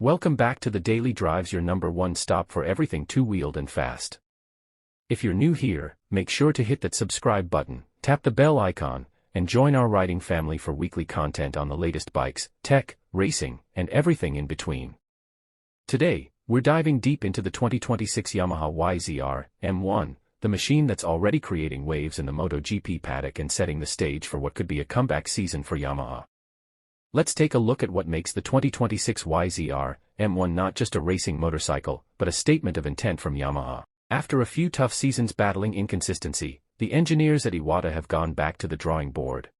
Welcome back to the Daily Drives, your number one stop for everything two-wheeled and fast. If you're new here, make sure to hit that subscribe button, tap the bell icon, and join our riding family for weekly content on the latest bikes, tech, racing, and everything in between. Today, we're diving deep into the 2026 Yamaha YZR-M1, the machine that's already creating waves in the MotoGP paddock and setting the stage for what could be a comeback season for Yamaha. Let's take a look at what makes the 2026 YZR-M1 not just a racing motorcycle, but a statement of intent from Yamaha. After a few tough seasons battling inconsistency, the engineers at Iwata have gone back to the drawing board.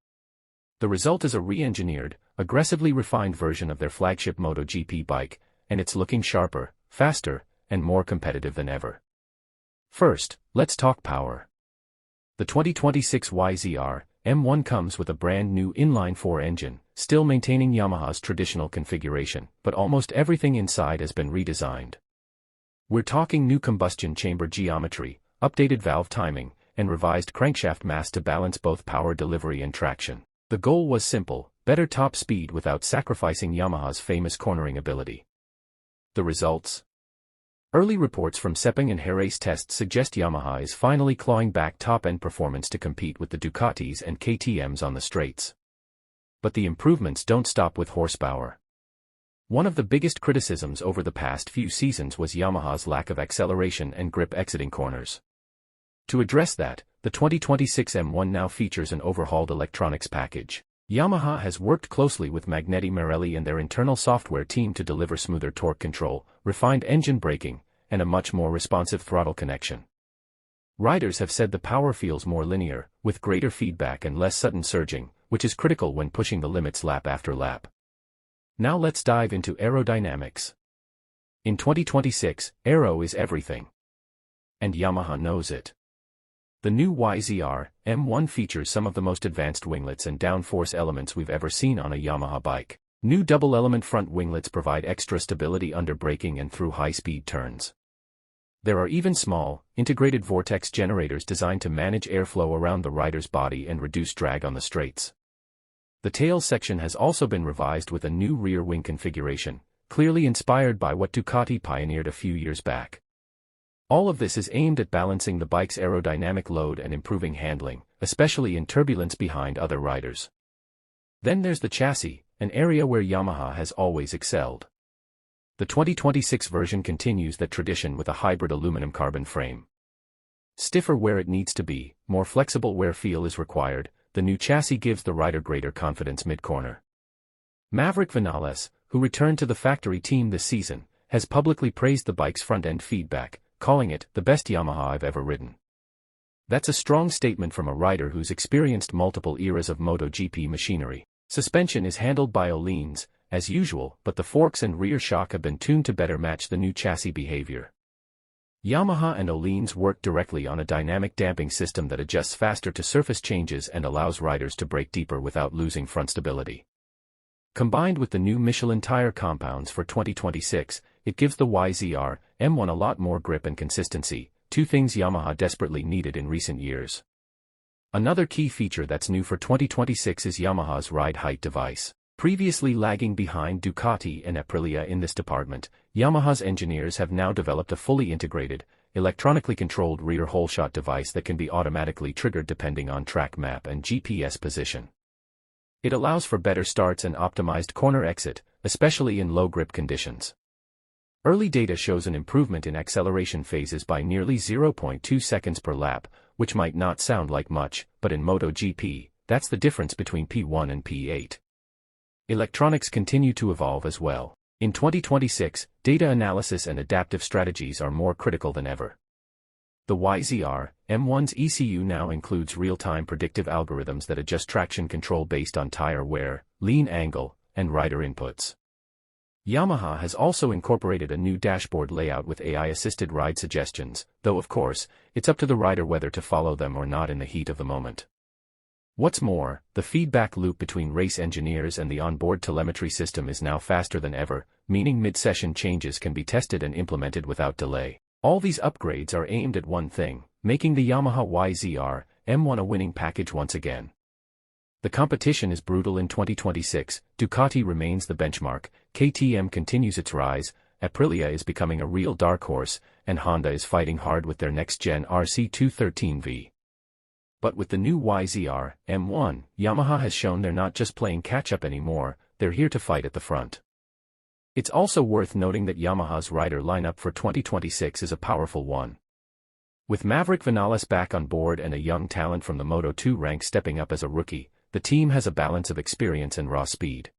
The result is a re-engineered, aggressively refined version of their flagship MotoGP bike, and it's looking sharper, faster, and more competitive than ever. First, let's talk power. The 2026 YZR-M1 comes with a brand new inline-4 engine, still maintaining Yamaha's traditional configuration, but almost everything inside has been redesigned. We're talking new combustion chamber geometry, updated valve timing, and revised crankshaft mass to balance both power delivery and traction. The goal was simple: better top speed without sacrificing Yamaha's famous cornering ability. The results? Early reports from Sepang and Jerez tests suggest Yamaha is finally clawing back top-end performance to compete with the Ducatis and KTM's on the straights. But the improvements don't stop with horsepower. One of the biggest criticisms over the past few seasons was Yamaha's lack of acceleration and grip exiting corners. To address that, the 2026 M1 now features an overhauled electronics package. Yamaha has worked closely with Magneti Marelli and their internal software team to deliver smoother torque control, refined engine braking, and a much more responsive throttle connection. Riders have said the power feels more linear, with greater feedback and less sudden surging, which is critical when pushing the limits lap after lap. Now let's dive into aerodynamics. In 2026, aero is everything. And Yamaha knows it. The new YZR-M1 features some of the most advanced winglets and downforce elements we've ever seen on a Yamaha bike. New double-element front winglets provide extra stability under braking and through high-speed turns. There are even small, integrated vortex generators designed to manage airflow around the rider's body and reduce drag on the straights. The tail section has also been revised with a new rear wing configuration, clearly inspired by what Ducati pioneered a few years back. All of this is aimed at balancing the bike's aerodynamic load and improving handling, especially in turbulence behind other riders. Then there's the chassis, an area where Yamaha has always excelled. The 2026 version continues that tradition with a hybrid aluminum-carbon frame. Stiffer where it needs to be, more flexible where feel is required, the new chassis gives the rider greater confidence mid-corner. Maverick Vinales, who returned to the factory team this season, has publicly praised the bike's front-end feedback, calling it the best Yamaha I've ever ridden. That's a strong statement from a rider who's experienced multiple eras of MotoGP machinery. Suspension is handled by Öhlins, as usual, but the forks and rear shock have been tuned to better match the new chassis behavior. Yamaha and Öhlins work directly on a dynamic damping system that adjusts faster to surface changes and allows riders to brake deeper without losing front stability. Combined with the new Michelin tire compounds for 2026, it gives the YZR-M1 a lot more grip and consistency, two things Yamaha desperately needed in recent years. Another key feature that's new for 2026 is Yamaha's ride height device. Previously lagging behind Ducati and Aprilia in this department, Yamaha's engineers have now developed a fully integrated, electronically controlled rear holeshot device that can be automatically triggered depending on track map and GPS position. It allows for better starts and optimized corner exit, especially in low grip conditions. Early data shows an improvement in acceleration phases by nearly 0.2 seconds per lap, which might not sound like much, but in MotoGP, that's the difference between P1 and P8. Electronics continue to evolve as well. In 2026, data analysis and adaptive strategies are more critical than ever. The YZR-M1's ECU now includes real-time predictive algorithms that adjust traction control based on tire wear, lean angle, and rider inputs. Yamaha has also incorporated a new dashboard layout with AI-assisted ride suggestions, though of course, it's up to the rider whether to follow them or not in the heat of the moment. What's more, the feedback loop between race engineers and the onboard telemetry system is now faster than ever, meaning mid-session changes can be tested and implemented without delay. All these upgrades are aimed at one thing, making the Yamaha YZR-M1 a winning package once again. The competition is brutal in 2026, Ducati remains the benchmark, KTM continues its rise, Aprilia is becoming a real dark horse, and Honda is fighting hard with their next-gen RC213V. But with the new YZR-M1, Yamaha has shown they're not just playing catch-up anymore, they're here to fight at the front. It's also worth noting that Yamaha's rider lineup for 2026 is a powerful one. With Maverick Vinales back on board and a young talent from the Moto2 rank stepping up as a rookie, the team has a balance of experience and raw speed.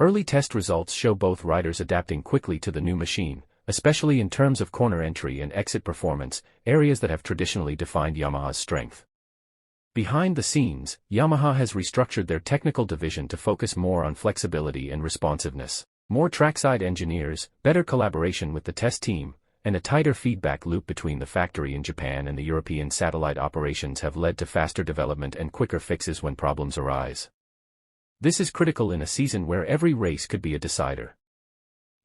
Early test results show both riders adapting quickly to the new machine, especially in terms of corner entry and exit performance, areas that have traditionally defined Yamaha's strength. Behind the scenes, Yamaha has restructured their technical division to focus more on flexibility and responsiveness. More trackside engineers, better collaboration with the test team, and a tighter feedback loop between the factory in Japan and the European satellite operations have led to faster development and quicker fixes when problems arise. This is critical in a season where every race could be a decider.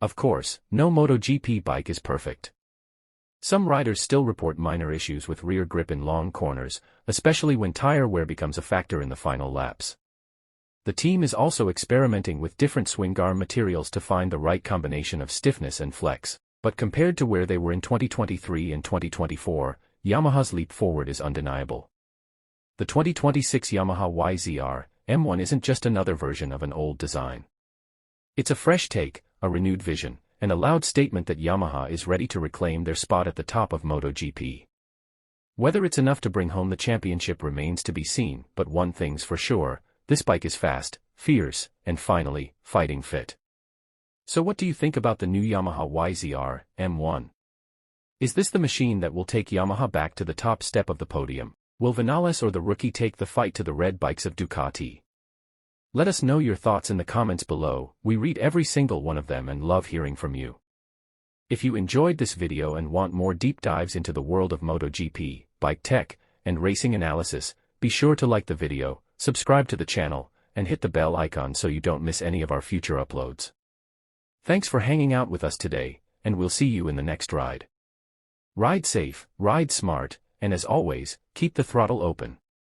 Of course, no MotoGP bike is perfect. Some riders still report minor issues with rear grip in long corners, especially when tire wear becomes a factor in the final laps. The team is also experimenting with different swing arm materials to find the right combination of stiffness and flex, but compared to where they were in 2023 and 2024, Yamaha's leap forward is undeniable. The 2026 Yamaha YZR-M1 isn't just another version of an old design. It's a fresh take, a renewed vision, and a loud statement that Yamaha is ready to reclaim their spot at the top of MotoGP. Whether it's enough to bring home the championship remains to be seen, but one thing's for sure, this bike is fast, fierce, and finally, fighting fit. So what do you think about the new Yamaha YZR-M1? Is this the machine that will take Yamaha back to the top step of the podium? Will Vinales or the rookie take the fight to the red bikes of Ducati? Let us know your thoughts in the comments below, we read every single one of them and love hearing from you. If you enjoyed this video and want more deep dives into the world of MotoGP, bike tech, and racing analysis, be sure to like the video, subscribe to the channel, and hit the bell icon so you don't miss any of our future uploads. Thanks for hanging out with us today, and we'll see you in the next ride. Ride safe, ride smart, and as always, keep the throttle open.